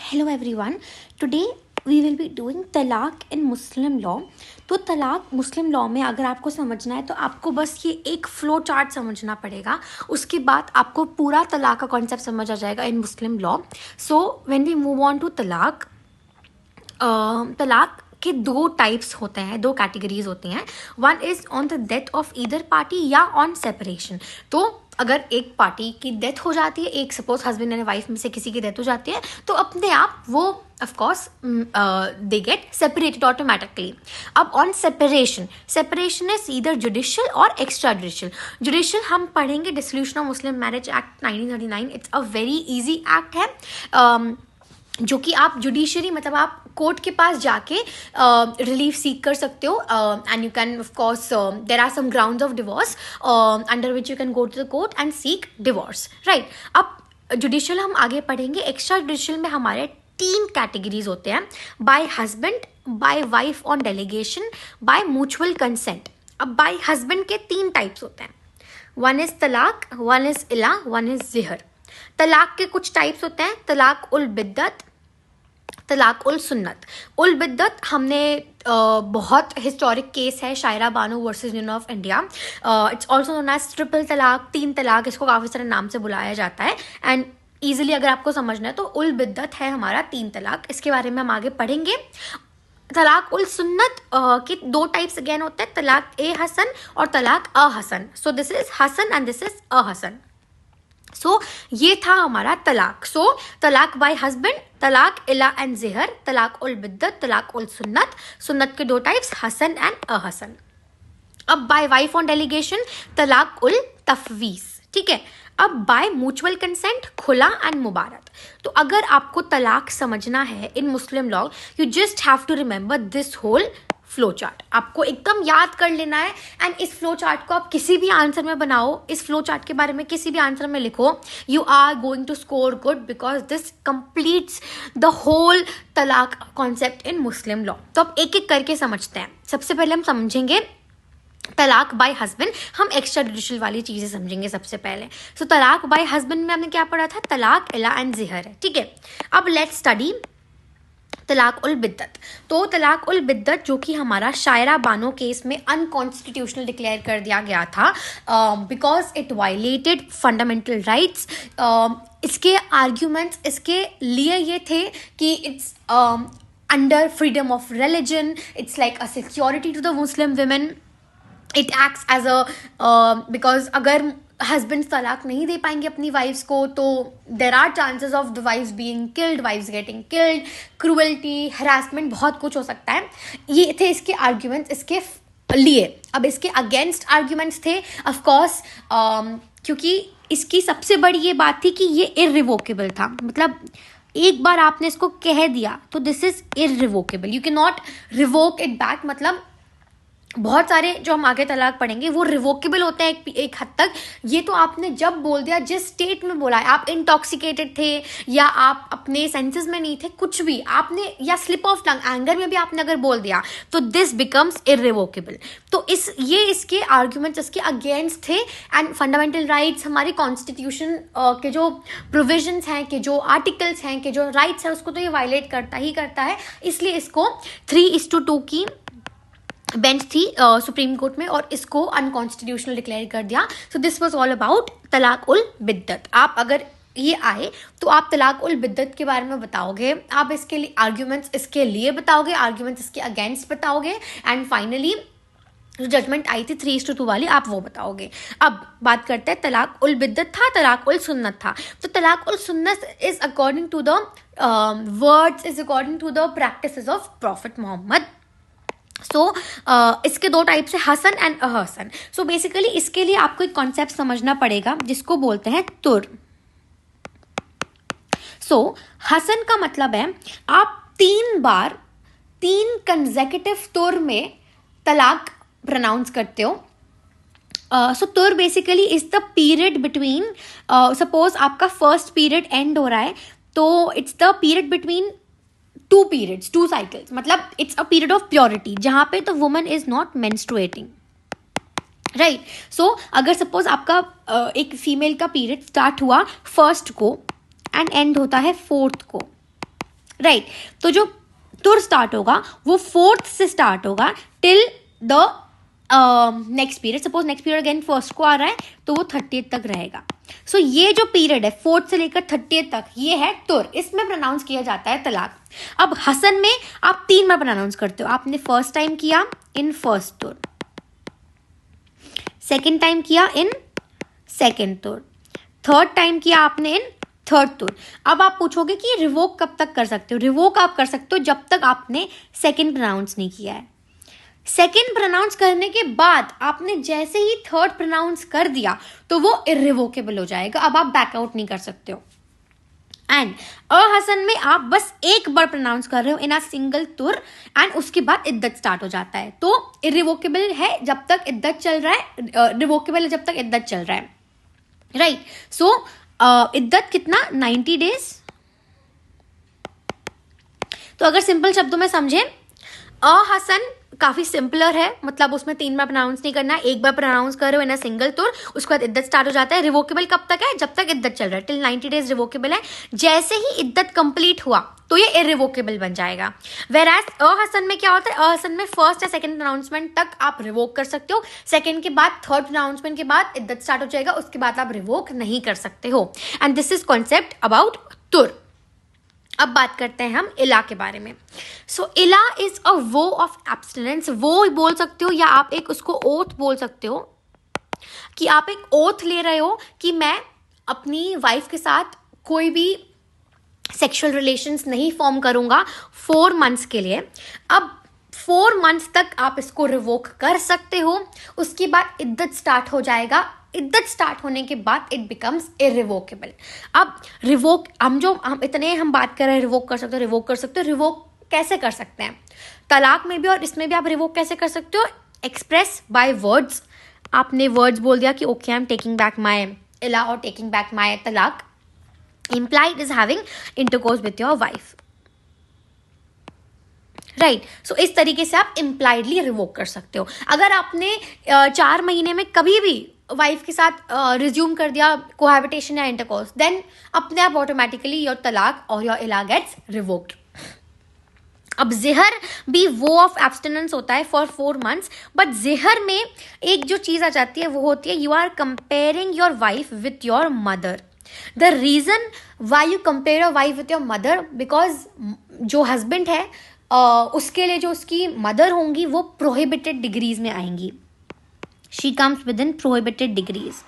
Hello everyone. Today we will be doing तलाक in Muslim law. तो तलाक मुस्लिम law में अगर आपको समझना है तो आपको बस ये एक फ्लो चार्ट समझना पड़ेगा. उसके बाद आपको पूरा तलाक का कॉन्सेप्ट समझ आ जाएगा in Muslim law. So when we move on to talaq, तलाक के दो टाइप्स होते हैं, दो कैटेगरीज होती हैं. One is on the death of either party या ऑन सेपरेशन. तो अगर एक पार्टी की डेथ हो जाती है, एक सपोज हस्बैंड एंड वाइफ में से किसी की डेथ हो जाती है, तो अपने आप वो of course they get separated automatically. अब on separation, separation is either judicial और एक्स्ट्रा जुडिशियल. जुडिशियल हम पढ़ेंगे dissolution of Muslim marriage act 1939. It's a very easy act है, जो कि आप जुडिशरी मतलब आप कोर्ट के पास जाके रिलीफ सीख कर सकते हो. And you can of course there are some grounds of divorce under which you can go to the court and seek divorce, right. अब जुडिशियल हम आगे पढ़ेंगे. एक्स्ट्रा जुडिशियल में हमारे 3 कैटेगरीज होते हैं: bye husband, bye wife on delegation, bye mutual consent. अब bye husband के 3 टाइप्स होते हैं. वन इज तलाक, वन इज इला, वन इज जिहर. तलाक के कुछ टाइप्स होते हैं: तलाक उल बिद्दत, तलाक उल सुन्नत. उल बिद्दत हमने बहुत हिस्टोरिक केस है, Shayara Bano versus Union of India. It's also known as triple talaq, 3 तलाक. इसको काफ़ी सारे नाम से बुलाया जाता है. एंड ईजिली अगर आपको समझना है तो उल बिद्दत है हमारा 3 तलाक. इसके बारे में हम आगे पढ़ेंगे. तलाक उल सुन्नत के 2 टाइप्स अगेन होते हैं: तलाक ए हसन और तलाक अ Hasan. So this is hasan and this is अ हसन. सो ये था हमारा तलाक. सो तलाक बाय हस्बैंड, तलाक इला एंड जिहर, तलाक उल बिद्दत, तलाक उल सुन्नत. सुन्नत के 2 टाइप्स हसन एंड अ हसन. अब बाय वाइफ ऑन डेलीगेशन, तलाक उल तफवीज, ठीक है. अब by mutual consent, khula and mubarak. तो अगर आपको तलाक समझना है in Muslim law, you just have to remember this whole flow chart. आपको एकदम याद कर लेना है. एंड इस फ्लो चार्ट को आप किसी भी आंसर में बनाओ, इस फ्लो चार्ट के बारे में किसी भी आंसर में लिखो, you are going to score good because this completes the whole तलाक कॉन्सेप्ट इन मुस्लिम लॉ. तो अब एक एक करके समझते हैं. सबसे पहले हम समझेंगे तलाक बाय हस्बैंड. हम एक्स्ट्रा जुडिशियल वाली चीज़ें समझेंगे सबसे पहले. सो तलाक बाय हस्बैंड में हमने क्या पढ़ा था? तलाक इला एंड जिहर है, ठीक है. अब लेट्स स्टडी तलाक उल बिद्दत. तो तलाक उल बिद्दत जो कि हमारा शायरा बानो केस में अनकॉन्स्टिट्यूशनल डिक्लेयर कर दिया गया था because it violated fundamental rights. इसके आर्ग्यूमेंट्स इसके लिए ये थे कि it's under freedom of religion, it's like a security to the Muslim women. It acts as a because अगर हस्बैंड तलाक नहीं दे पाएंगे अपनी वाइफ्स को तो there are chances of the wives being killed, wives getting killed, cruelty, harassment, बहुत कुछ हो सकता है. ये थे इसके आर्ग्यूमेंट्स इसके लिए. अब इसके अगेंस्ट आर्ग्यूमेंट्स थे ऑफकोर्स, क्योंकि इसकी सबसे बड़ी ये बात थी कि ये इररिवोकेबल था. मतलब एक बार आपने इसको कह दिया तो this is irrevocable, you can not revoke it back. मतलब बहुत सारे जो हम आगे तलाक पढ़ेंगे वो रिवोकेबल होते हैं एक हद तक. ये तो आपने जब बोल दिया, जिस स्टेट में बोला है, आप इंटॉक्सिकेटेड थे या आप अपने सेंसेस में नहीं थे, कुछ भी आपने, या स्लिप ऑफ टंग, एंगर में भी आपने अगर बोल दिया तो दिस बिकम्स इररिवोकेबल. तो ये इसके आर्ग्यूमेंट्स इसके अगेंस्ट थे. एंड फंडामेंटल राइट्स, हमारी कॉन्स्टिट्यूशन के जो प्रोविजंस हैं, के जो आर्टिकल्स हैं, के जो राइट्स हैं, उसको तो ये वायलेट करता ही करता है. इसलिए इसको 3:2 की बेंच थी सुप्रीम कोर्ट में और इसको अनकॉन्स्टिट्यूशनल डिक्लेयर कर दिया. So this was all about तलाक उल बिद्दत. आप अगर ये आए तो आप तलाक उल बिद्दत के बारे में बताओगे, आप इसके लिए आर्ग्यूमेंट्स इसके लिए बताओगे, आर्ग्यूमेंट्स इसके अगेंस्ट बताओगे, एंड फाइनली जो जजमेंट आई थी 3:2 वाली, आप वो बताओगे. अब बात करते हैं तलाक उल बिद्दत था, तलाक उल सुन्नत था. तो talaq ul sunnat is according to the words, is according to the practices of prophet Mohammad. So इसके 2 टाइप्स है, hasan and ahsan. So basically इसके लिए आपको एक कॉन्सेप्ट समझना पड़ेगा जिसको बोलते हैं तुर. सो हसन का मतलब है आप 3 बार 3 कंसेक्यूटिव तुर में तलाक प्रोनाउंस करते हो. So tuhr basically is the period between, suppose आपका फर्स्ट पीरियड एंड हो रहा है तो it's the period between 2 periods, 2 cycles. मतलब it's a period of purity जहां पे तो woman is not menstruating, right. So अगर सपोज आपका एक फीमेल का पीरियड स्टार्ट हुआ फर्स्ट को एंड एंड होता है 4th को, राइट। तो जो तुर स्टार्ट होगा वो 4th से स्टार्ट होगा till the next period. Suppose next period again 1st को आ रहा है तो वो 30th तक रहेगा। सो ये जो पीरियड है 4th से लेकर 30th तक ये है तुर, इसमें प्रोनाउंस किया जाता है तलाक। अब हसन में आप 3 बार प्रोनाउंस करते हो। आपने फर्स्ट टाइम किया इन फर्स्ट तुर, सेकेंड टाइम किया इन सेकेंड तुर, थर्ड टाइम किया आपने इन थर्ड तुर। अब आप पूछोगे कि रिवोक कब तक कर सकते हो? रिवोक आप कर सकते हो जब तक आपने सेकेंड प्रोनाउंस नहीं किया है। सेकेंड प्रोनाउंस करने के बाद आपने जैसे ही थर्ड प्रोनाउंस कर दिया तो वो इरिवोकेबल हो जाएगा। अब आप बैकआउट नहीं कर सकते हो। एंड हसन में आप बस एक बार प्रोनाउंस कर रहे हो इन अ सिंगल तुर एंड उसके बाद इद्दत स्टार्ट हो जाता है। तो इरिवोकेबल है जब तक इद्दत चल रहा है, रिवोकेबल है जब तक इद्दत चल रहा है, राइट। सो इद्दत कितना? 90 डेज। तो अगर सिंपल शब्दों में समझें, हसन काफी सिंपलर है, मतलब उसमें 3 बार प्रोनाउंस नहीं करना है, एक बार प्रोनाउंस कर रहे हो इन अ सिंगल तुर, उसके बाद इद्दत स्टार्ट हो जाता है। रिवोकेबल कब तक है? जब तक इद्दत चल रहा है, टिल 90 डेज रिवोकेबल है। जैसे ही इद्दत कंप्लीट हुआ तो ये इरिवोकेबल बन जाएगा। वेराज हसन में क्या होता है? हसन में फर्स्ट या सेकंड प्रोनाउंसमेंट तक आप रिवोक कर सकते हो, सेकंड के बाद थर्ड प्रोनाउंसमेंट के बाद इद्दत स्टार्ट हो जाएगा, उसके बाद आप रिवोक नहीं कर सकते हो। And this is concept about तुर। अब बात करते हैं हम इला के बारे में। सो इला इज अ वो ऑफ एब्स्टिनेंस। वो बोल सकते हो या आप एक उसको ओथ बोल सकते हो कि आप एक ओथ ले रहे हो कि मैं अपनी वाइफ के साथ कोई भी सेक्सुअल रिलेशंस नहीं फॉर्म करूंगा 4 मंथ्स के लिए। अब 4 मंथ्स तक आप इसको रिवोक कर सकते हो, उसके बाद इद्दत स्टार्ट हो जाएगा। इद्दत स्टार्ट होने के बाद इट बिकम्स इरिवोकेबल। अब रिवोक हम बात कर रहे हैं रिवोक कर सकते हो, रिवोक कर सकते हो। रिवोक कैसे कर सकते हैं? तलाक में भी और इसमें भी आप रिवोक कैसे कर सकते हो? Express by words. आपने वर्ड्स बोल दिया कि okay I am taking back my इला और टेकिंग बैक माई तलाक। Implied is having intercourse with your wife, right. So इस तरीके से आप इम्प्लाइडली रिवोक कर सकते हो। अगर आपने 4 महीने में कभी भी वाइफ के साथ रिज्यूम कर दिया कोहैबिटेशन या इंटरकोर्स, देन अपने आप ऑटोमेटिकली योर तलाक और योर इला गेट्स रिवोक्ड। अब जिहर भी वो ऑफ एब्स्टिनेंस होता है फॉर 4 मंथ्स, बट जिहर में एक जो चीज आ जाती है वो होती है you are comparing your wife with your mother. The reason why you compare your wife with your mother, because जो हस्बैंड है उसके लिए जो उसकी मदर होंगी वो प्रोहिबिटेड डिग्रीज में आएंगी। She comes with in prohibited degrees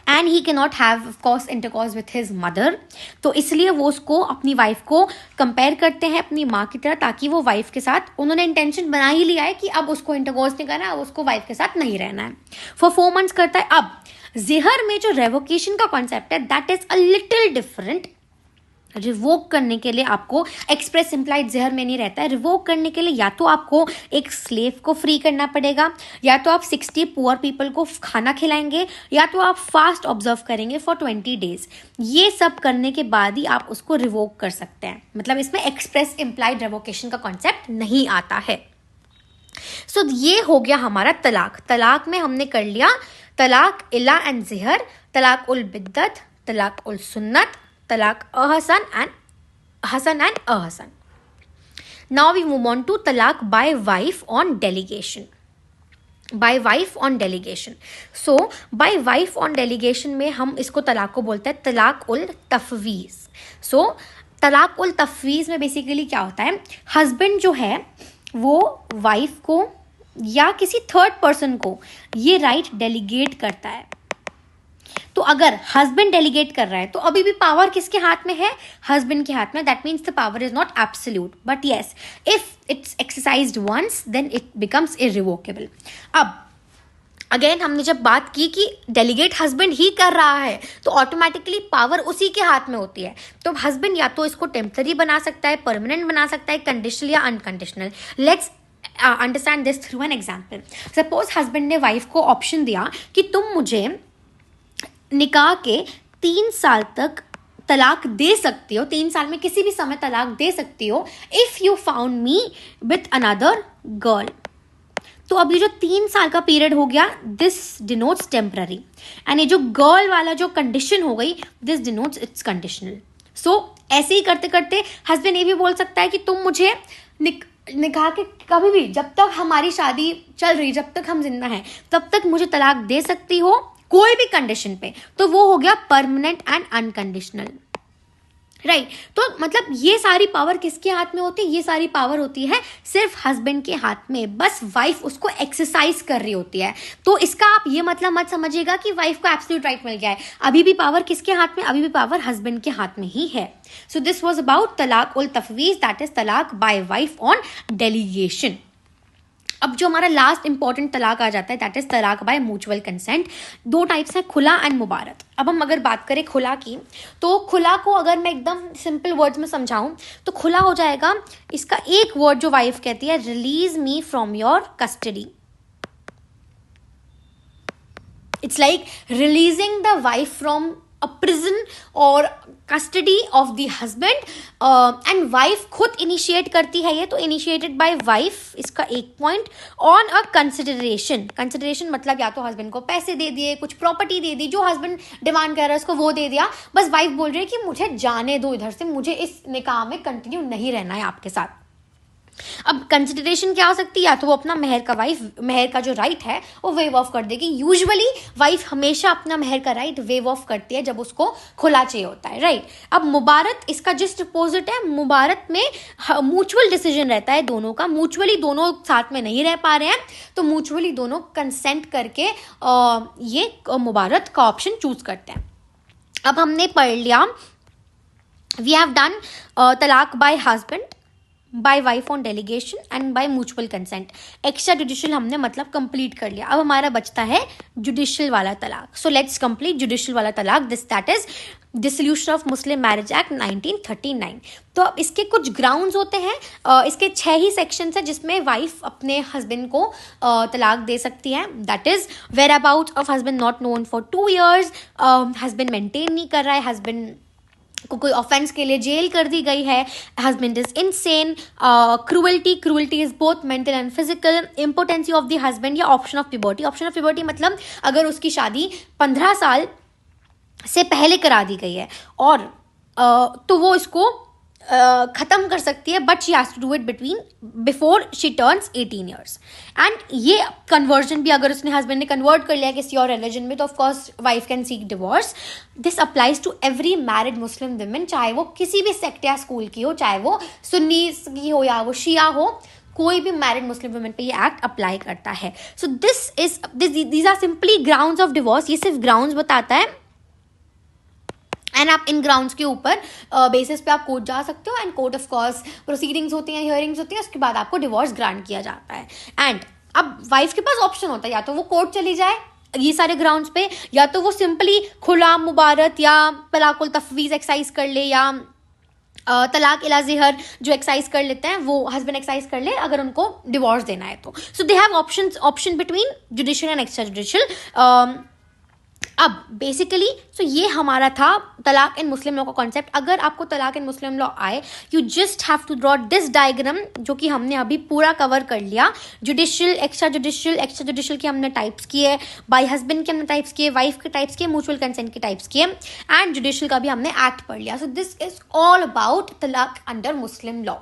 and he can not have of course intercourse with his mother. तो इसलिए वो उसको अपनी वाइफ को कंपेयर करते हैं अपनी माँ की तरह, ताकि वो वाइफ के साथ, उन्होंने इंटेंशन बना ही लिया है कि अब उसको इंटरकॉर्स नहीं करना है, अब उसको वाइफ के साथ नहीं रहना है। फॉर 4 मंथ्स करता है। अब जिहर में जो रेवोकेशन का कॉन्सेप्ट है that is a little different. Revoke करने के लिए आपको एक्सप्रेस इम्प्लाइड जिहर में नहीं रहता है। रिवोक करने के लिए या तो आपको एक स्लेव को फ्री करना पड़ेगा, या तो आप 60 पुअर पीपल को खाना खिलाएंगे, या तो आप फास्ट ऑब्जर्व करेंगे फॉर 20 डेज। ये सब करने के बाद ही आप उसको रिवोक कर सकते हैं। मतलब इसमें एक्सप्रेस इम्प्लाइड रेवोकेशन का कॉन्सेप्ट नहीं आता है। सो ये हो गया हमारा तलाक। तलाक में हमने कर लिया तलाक इला एंड जिहर, तलाक उल बिद्दत, तलाक उल सुन्नत, talaq Hasan and Hasan. Now we move on to talaq by wife on delegation. By wife on delegation. So by wife on delegation में हम इसको तलाक को बोलते हैं तलाक उल तफवीज़। So तलाक उल तफवीज़ में बेसिकली क्या होता है, हस्बैंड जो है वो वाइफ को या किसी थर्ड पर्सन को ये राइट डेलीगेट करता है। तो अगर हस्बैंड डेलीगेट कर रहा है तो अभी भी पावर किसके हाथ में है? हस्बैंड के हाथ में। That means the power is not absolute, but yes if it's exercised once then it becomes irrevocable. अब अगेन हमने जब बात की कि डेलीगेट हस्बैंड ही कर रहा है तो ऑटोमेटिकली पावर उसी के हाथ में होती है। तो हस्बैंड या तो इसको टेम्पररी बना सकता है, परमानेंट बना सकता है, कंडीशनल या unconditional. Let's understand this through an example. Suppose husband ने वाइफ को ऑप्शन दिया कि तुम मुझे निकाह के 3 साल तक तलाक दे सकती हो, 3 साल में किसी भी समय तलाक दे सकती हो if you found me with another girl. तो अब ये जो 3 साल का पीरियड हो गया, दिस डिनोट्स टेम्पररी, एंड ये जो गर्ल वाला जो कंडीशन हो गई, दिस डिनोट्स इट्स कंडीशनल। सो ऐसे ही करते करते हस्बैंड ये भी बोल सकता है कि तुम मुझे निकाह के कभी भी, जब तक हमारी शादी चल रही, जब तक हम जिंदा हैं, तब तक मुझे तलाक दे सकती हो कोई भी कंडीशन पे। तो वो हो गया परमानेंट एंड अनकंडीशनल, राइट। तो मतलब ये सारी पावर किसके हाथ में होती है? ये सारी पावर होती है सिर्फ हस्बैंड के हाथ में, बस वाइफ उसको एक्सरसाइज कर रही होती है। तो इसका आप ये मतलब मत समझिएगा कि वाइफ को एब्सोल्यूट राइट मिल गया है। अभी भी पावर किसके हाथ में? अभी भी पावर हस्बैंड के हाथ में ही है। सो दिस वॉज अबाउट तलाक उल तफवीज, दैट इज तलाक बाय वाइफ ऑन डेलीगेशन। अब जो हमारा लास्ट इंपॉर्टेंट तलाक आ जाता है, दैट इज तलाक बाय म्यूचुअल कंसेंट। दो टाइप्स है, खुला एंड मुबारत। अब हम अगर बात करें खुला की, तो खुला को अगर मैं एकदम सिंपल वर्ड्स में समझाऊं तो खुला हो जाएगा, इसका एक वर्ड जो वाइफ कहती है, release me from your custody. It's like releasing the wife from a prison or custody of the husband, and wife खुद इनिशिएट करती है ये, तो इनिशिएटेड बाय वाइफ, इसका एक point. On a consideration, consideration मतलब या तो हस्बैंड को पैसे दे दिए, कुछ प्रॉपर्टी दे दी, जो हस्बैंड डिमांड कर रहा है उसको वो दे दिया, बस वाइफ बोल रही है कि मुझे जाने दो इधर से, मुझे इस निकाह में कंटिन्यू नहीं रहना है आपके साथ। अब कंसिडरेशन क्या हो सकती है? या तो वो अपना मेहर का जो राइट है वो वेव ऑफ कर देगी। यूजुअली वाइफ हमेशा अपना मेहर का राइट वेव ऑफ करती है जब उसको खुला चाहिए होता है, राइट। अब मुबारत इसका जस्ट अपोजिट है। मुबारत में म्यूचुअल डिसीजन रहता है दोनों का, म्यूचुअली दोनों साथ में नहीं रह पा रहे हैं, तो म्यूचुअली दोनों कंसेंट करके ये मुबारत का ऑप्शन चूज करते हैं। अब हमने पढ़ लिया, वी हैव डन तलाक bye husband, bye wife on delegation and bye mutual consent. Extra judicial हमने मतलब कंप्लीट कर लिया। अब हमारा बचता है जुडिशियल वाला तलाक। सो लेट्स कंप्लीट जुडिशियल वाला तलाक, this that is dissolution of Muslim marriage act 1939। तो अब इसके कुछ ग्राउंड्स होते हैं, इसके 6 ही सेक्शंस है जिसमें वाइफ अपने हस्बैंड को तलाक दे सकती है। That is where about of husband not known for 2 years, husband maintain नहीं कर रहा है, हस्बैंड को कोई ऑफेंस के लिए जेल कर दी गई है, husband is insane, cruelty is both mental and physical, impotency of the husband या option of puberty. Option of puberty मतलब अगर उसकी शादी 15 साल से पहले करा दी गई है और तो वो इसको ख़त्म कर सकती है, but she has to do it before she turns 18 years। And ये कन्वर्जन भी अगर उसने हस्बैंड ने कन्वर्ट कर लिया किसी और रिलीजन में, तो of course wife can seek divorce. This applies to every married Muslim women, चाहे वो किसी भी सेक्ट या स्कूल की हो, चाहे वो सुन्नी की हो या वो शिया हो, कोई भी मैरिड मुस्लिम वुमेन पे ये एक्ट अप्लाई करता है। So these are simply grounds of divorce. ये सिर्फ ग्राउंड्स बताता है एंड आप इन ग्राउंड्स के ऊपर बेसिस पे आप कोर्ट जा सकते हो, and court of course proceedings होती हैं, हियरिंग्स होती हैं, उसके बाद आपको डिवोर्स ग्रांट किया जाता है। एंड अब वाइफ के पास ऑप्शन होता है, या तो वो कोर्ट चली जाए ये सारे ग्राउंड्स पे, या तो वो सिंपली खुला, मुबारत या तलाकुल तफवीज़ एक्सरसाइज कर ले, या तलाक इला ज़िहर जो एक्सरसाइज कर लेते हैं वो हस्बैंड एक्सरसाइज कर ले अगर उनको डिवोर्स देना है तो। So they have option between judicial and extra judicial. अब बेसिकली सो ये हमारा था तलाक इन मुस्लिम लॉ का कॉन्सेप्ट। अगर आपको तलाक इन मुस्लिम लॉ आए, you just have to draw this diagram, जो कि हमने अभी पूरा कवर कर लिया। जुडिशियल, एक्स्ट्रा जुडिशियल के हमने टाइप्स किए, बाय हस्बैंड के हमने टाइप्स किए, वाइफ के टाइप्स किए, म्यूचुअल कंसेंट के टाइप्स किए, एंड जुडिशियल का भी हमने एक्ट पढ़ लिया। सो दिस इज ऑल अबाउट तलाक अंडर मुस्लिम लॉ।